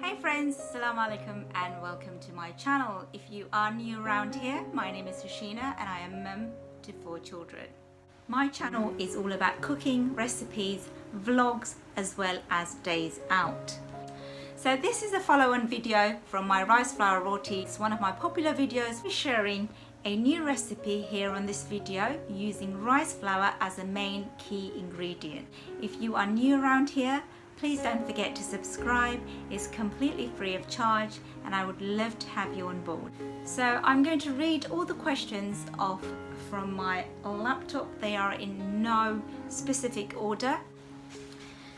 Hey friends, Salam alaikum and welcome to my channel. If you are new around here, my name is Hashina and I am mum to 4 children. My channel is all about cooking, recipes, vlogs as well as days out. So this is a follow-on video from my rice flour roti. It's one of my popular videos. We're sharing a new recipe here on this video using rice flour as a main key ingredient. If you are new around here, please don't forget to subscribe. It's completely free of charge and I would love to have you on board. So I'm going to read all the questions off from my laptop. They are in no specific order.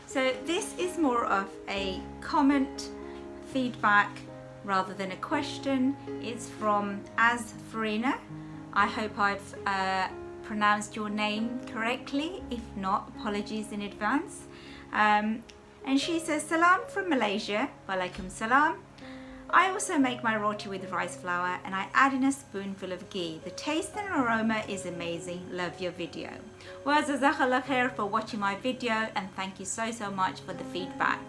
So this is more of a comment, feedback rather than a question. It's from As Farina. I hope I've pronounced your name correctly. If not, apologies in advance. And she says, Salam from Malaysia. Walaikum salam. I also make my roti with rice flour and I add in a spoonful of ghee. The taste and aroma is amazing. Love your video. Well, jazakallah khair for watching my video and thank you so much for the feedback.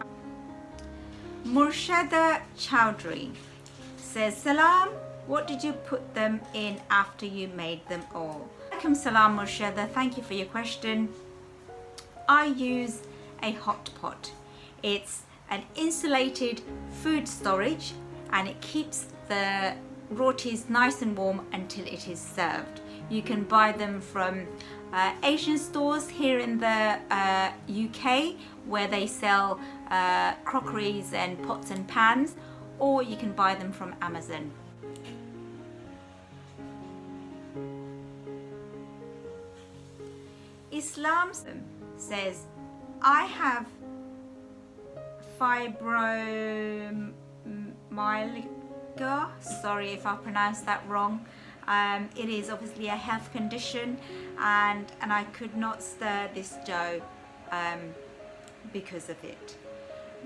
Murshada Chowdhury says, Salam, what did you put them in after you made them all? Walaikum salam Murshada, thank you for your question. I use a hot pot. It's an insulated food storage and it keeps the rotis nice and warm until it is served. You can buy them from Asian stores here in the UK where they sell crockeries and pots and pans, or you can buy them from Amazon. Islam says, I have fibromyalgia, sorry if I pronounced that wrong. It is obviously a health condition and I could not stir this dough because of it.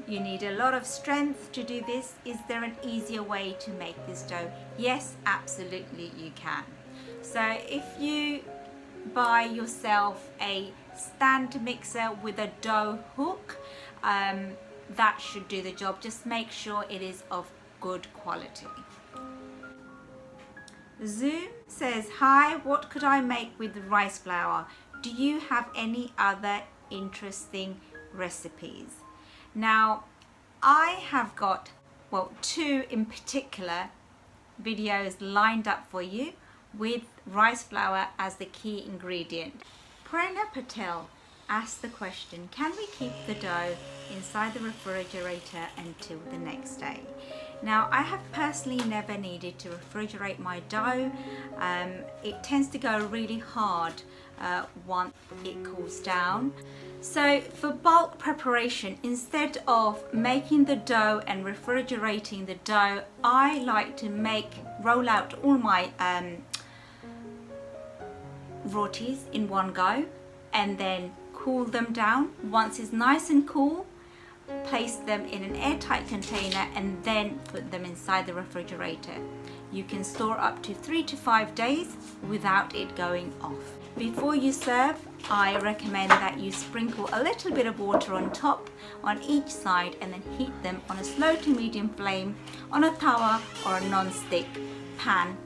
You need a lot of strength to do this. Is there an easier way to make this dough? Yes, absolutely you can. So if you buy yourself a stand mixer with a dough hook, that should do the job. Just make sure it is of good quality. Zoom says, hi, what could I make with rice flour? Do you have any other interesting recipes? Now, I have got, well, 2 in particular videos lined up for you with rice flour as the key ingredient. Prerna Patel asked the question, can we keep the dough inside the refrigerator until the next day? Now, I have personally never needed to refrigerate my dough. It tends to go really hard once it cools down. So for bulk preparation, instead of making the dough and refrigerating the dough, I like to roll out all my rotis in one go and then cool them down. Once it's nice and cool, place them in an airtight container and then put them inside the refrigerator. You can store up to 3 to 5 days without it going off. Before you serve, I recommend that you sprinkle a little bit of water on top on each side and then heat them on a slow to medium flame on a tawa or a non-stick pan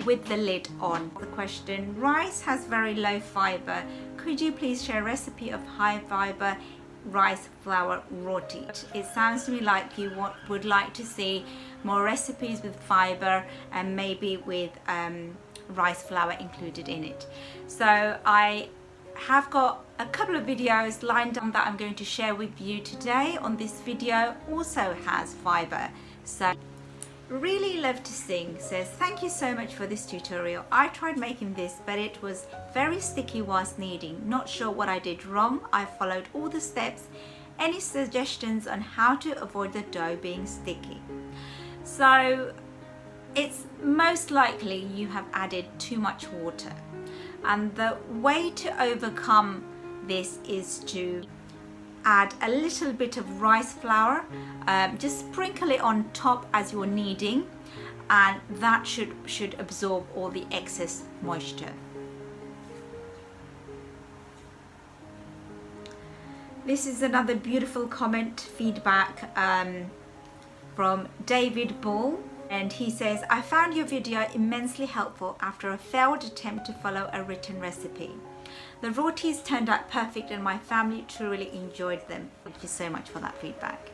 with the lid on. The question, rice has very low fiber. Could you please share a recipe of high fiber rice flour roti? It sounds to me like you would like to see more recipes with fiber and maybe with rice flour included in it. So I have got a couple of videos lined up that I'm going to share with you today. On this video also has fiber. So really love to sing says, thank you so much for this tutorial. I tried making this but it was very sticky whilst kneading. Not sure what I did wrong. I followed all the steps. Any suggestions on how to avoid the dough being sticky? So it's most likely you have added too much water, and the way to overcome this is to add a little bit of rice flour. Just sprinkle it on top as you're kneading and that should absorb all the excess moisture. This is another beautiful comment, feedback. from David Ball, and he says, I found your video immensely helpful after a failed attempt to follow a written recipe. The rotis turned out perfect and my family truly enjoyed them. Thank you so much for that feedback.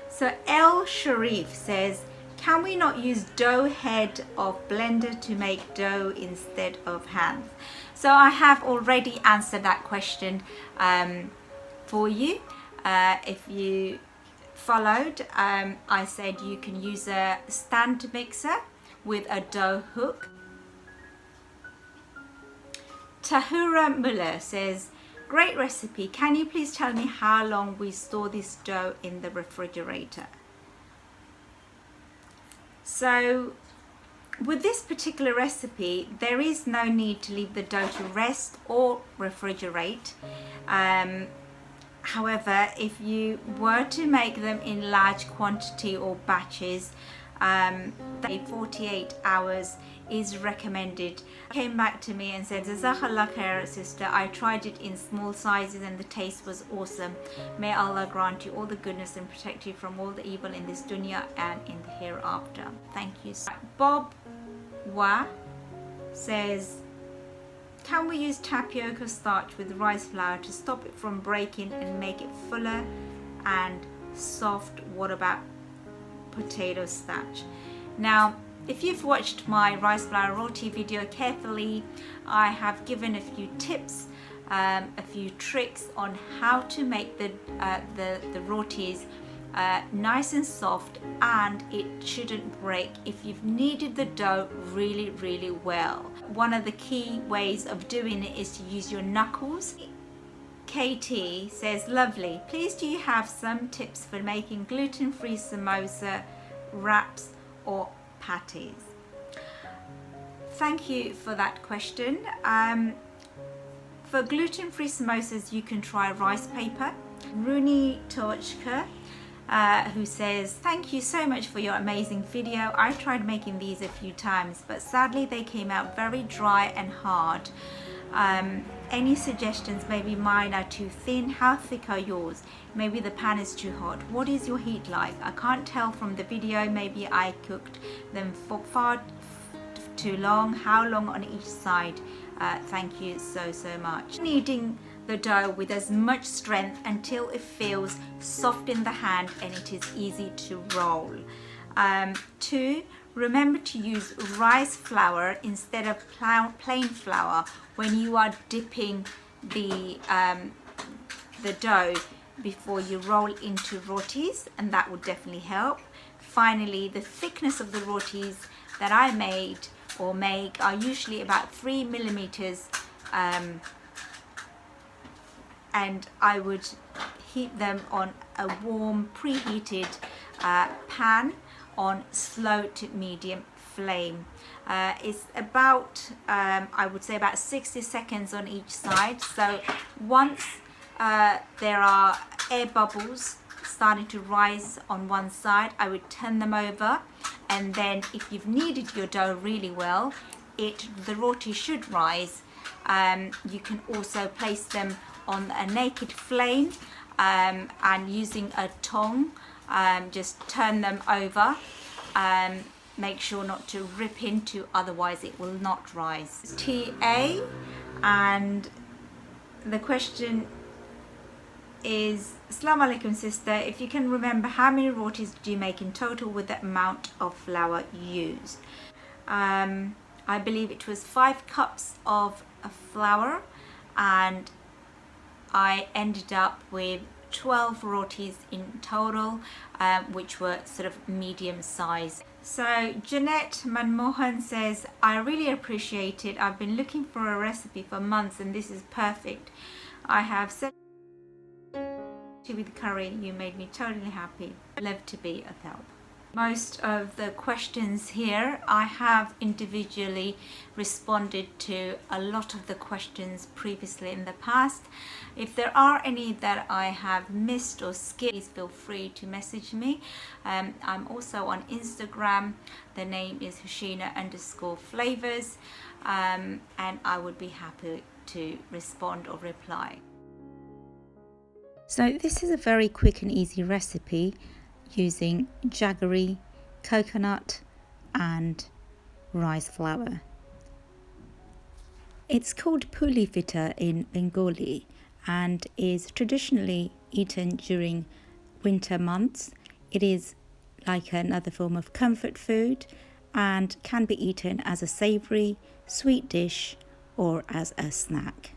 So El Sharif says, can we not use dough head of blender to make dough instead of hands? So I have already answered that question for you. If you followed, I said you can use a stand mixer with a dough hook. Tahura Muller says, great recipe. Can you please tell me how long we store this dough in the refrigerator? So with this particular recipe, there is no need to leave the dough to rest or refrigerate. However, if you were to make them in large quantity or batches, 48 hours is recommended. Came back to me and said, Jazakallah khair, sister, I tried it in small sizes and the taste was awesome. May Allah grant you all the goodness and protect you from all the evil in this dunya and in the hereafter. Thank you. Bob Wa says, can we use tapioca starch with rice flour to stop it from breaking and make it fuller and soft? What about potato starch? Now, if you've watched my rice flour roti video carefully, I have given a few tips, a few tricks on how to make the rotis nice and soft, and it shouldn't break if you've kneaded the dough really well. One of the key ways of doing it is to use your knuckles. KT says, lovely, please do you have some tips for making gluten-free samosa, wraps or patties? Thank you for that question. For gluten-free samosas, you can try rice paper. Runi Tochka, who says, thank you so much for your amazing video. I tried making these a few times, but sadly they came out very dry and hard. Any suggestions? Maybe mine are too thin. How thick are yours? Maybe the pan is too hot. What is your heat like? I can't tell from the video. Maybe I cooked them for far too long. How long on each side? Thank you so much. Kneading the dough with as much strength until it feels soft in the hand and it is easy to roll. 2. Remember to use rice flour instead of plain flour when you are dipping the dough before you roll into rotis, and that would definitely help. Finally, the thickness of the rotis that I made or make are usually about 3 millimeters, and I would heat them on a warm preheated pan on slow to medium flame. It's about I would say about 60 seconds on each side. So once there are air bubbles starting to rise on one side, I would turn them over, and then if you've kneaded your dough really well, the roti should rise. You can also place them on a naked flame, and using a tongue, just turn them over. Make sure not to rip into, otherwise it will not rise. TA, and the question is, Assalamu alaikum sister, if you can remember, how many rotis do you make in total with the amount of flour used? I believe it was 5 cups of flour, and I ended up with 12 rotis in total, which were sort of medium size. So Jeanette Manmohan says, I really appreciate it. I've been looking for a recipe for months and this is perfect. I have said with curry, you made me totally happy. Love to be of help. Most of the questions here I have individually responded to a lot of the questions previously in the past. If there are any that I have missed or skipped, please feel free to message me. I'm also on Instagram. The name is Hushina_flavors, and I would be happy to respond or reply. So this is a very quick and easy recipe using jaggery, coconut and rice flour. It's called Puli pitha in Bengali and is traditionally eaten during winter months. It is like another form of comfort food and can be eaten as a savoury, sweet dish or as a snack.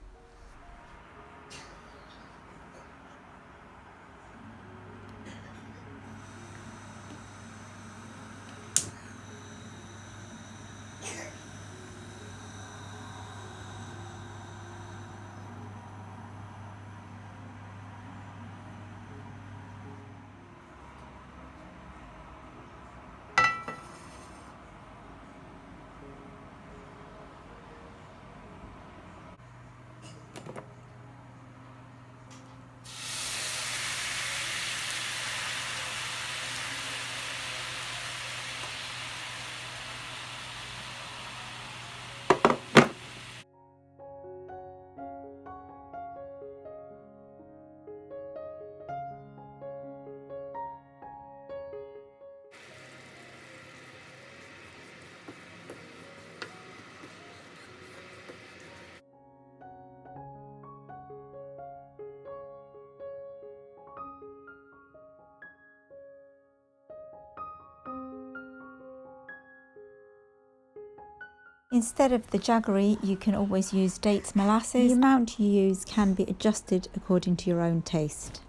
Instead of the jaggery, you can always use dates molasses. The amount you use can be adjusted according to your own taste.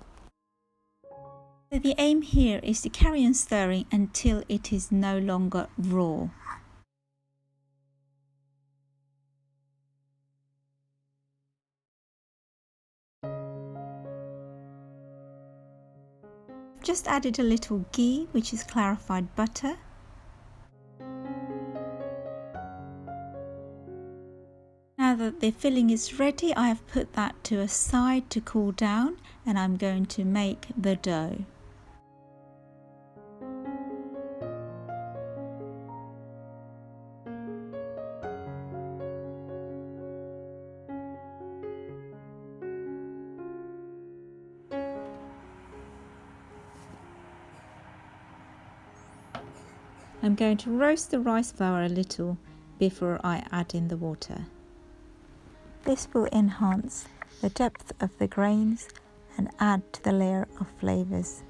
So the aim here is to carry on stirring until it is no longer raw. Just added a little ghee, which is clarified butter. Now that the filling is ready, I have put that to a side to cool down and I'm going to make the dough. I'm going to roast the rice flour a little before I add in the water. This will enhance the depth of the grains and add to the layer of flavours.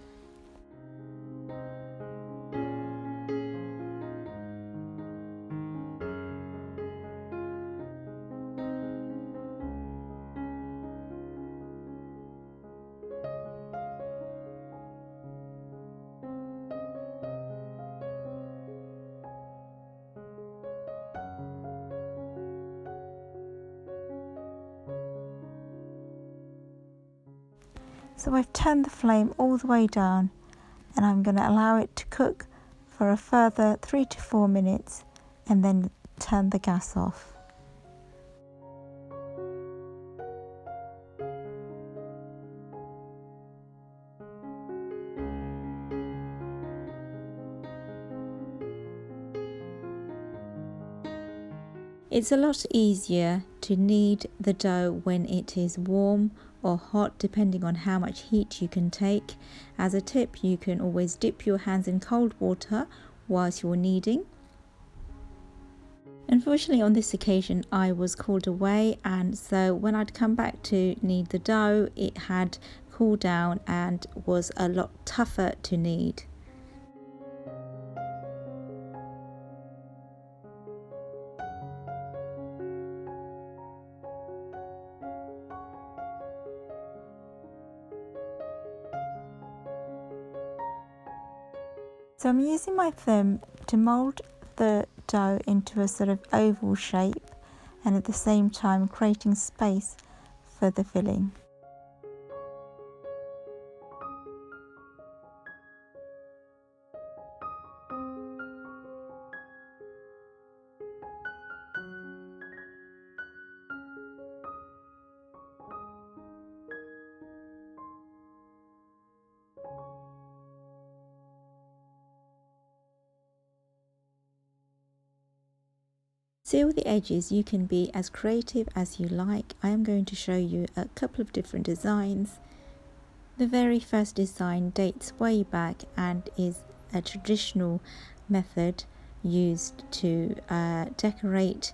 So I've turned the flame all the way down and I'm going to allow it to cook for a further 3 to 4 minutes and then turn the gas off. It's a lot easier to knead the dough when it is warm or hot, depending on how much heat you can take. As a tip, you can always dip your hands in cold water whilst you're kneading. Unfortunately, on this occasion I was called away, and so when I'd come back to knead the dough, it had cooled down and was a lot tougher to knead. So I'm using my thumb to mould the dough into a sort of oval shape and at the same time creating space for the filling. Seal the edges. You can be as creative as you like. I am going to show you a couple of different designs. The very first design dates way back and is a traditional method used to decorate.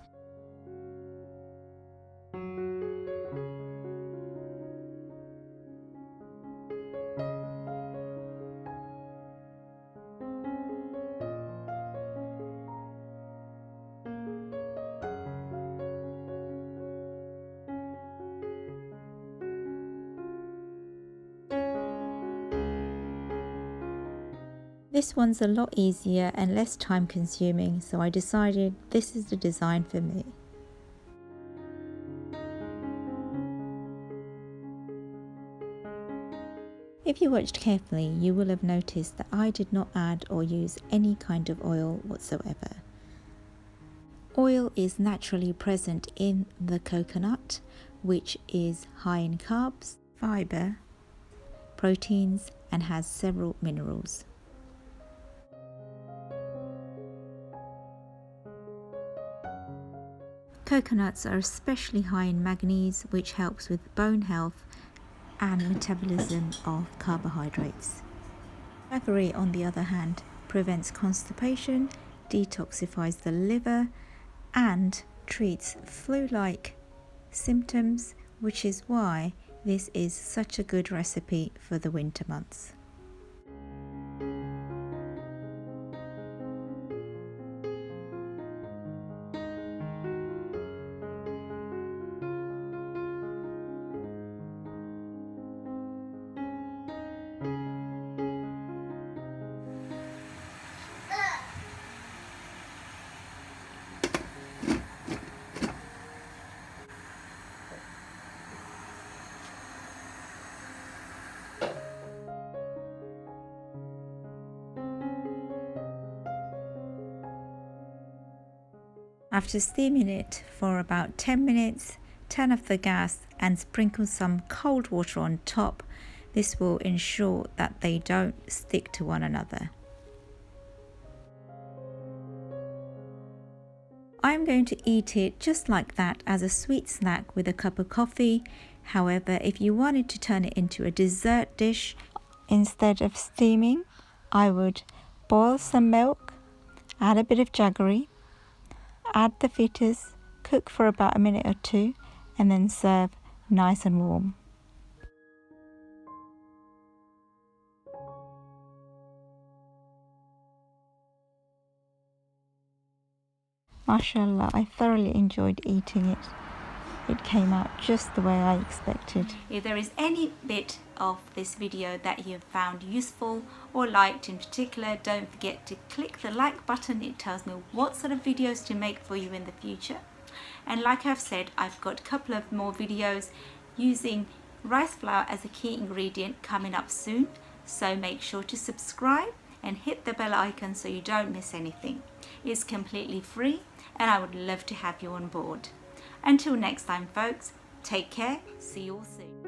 This one's a lot easier and less time consuming, so I decided this is the design for me. If you watched carefully, you will have noticed that I did not add or use any kind of oil whatsoever. Oil is naturally present in the coconut, which is high in carbs, fibre, proteins, and has several minerals. Coconuts are especially high in manganese, which helps with bone health and metabolism of carbohydrates. Jaggery, on the other hand, prevents constipation, detoxifies the liver, and treats flu-like symptoms, which is why this is such a good recipe for the winter months. After steaming it for about 10 minutes, turn off the gas and sprinkle some cold water on top. This will ensure that they don't stick to one another. I'm going to eat it just like that as a sweet snack with a cup of coffee. However, if you wanted to turn it into a dessert dish, instead of steaming, I would boil some milk, add a bit of jaggery, add the fritters, cook for about a minute or two, and then serve nice and warm. Mashallah, I thoroughly enjoyed eating it. It came out just the way I expected. If there is any bit of this video that you have found useful or liked in particular, don't forget to click the like button. It tells me what sort of videos to make for you in the future. And like I've said, I've got a couple of more videos using rice flour as a key ingredient coming up soon. So make sure to subscribe and hit the bell icon so you don't miss anything. It's completely free and I would love to have you on board. Until next time folks, take care, see you all soon.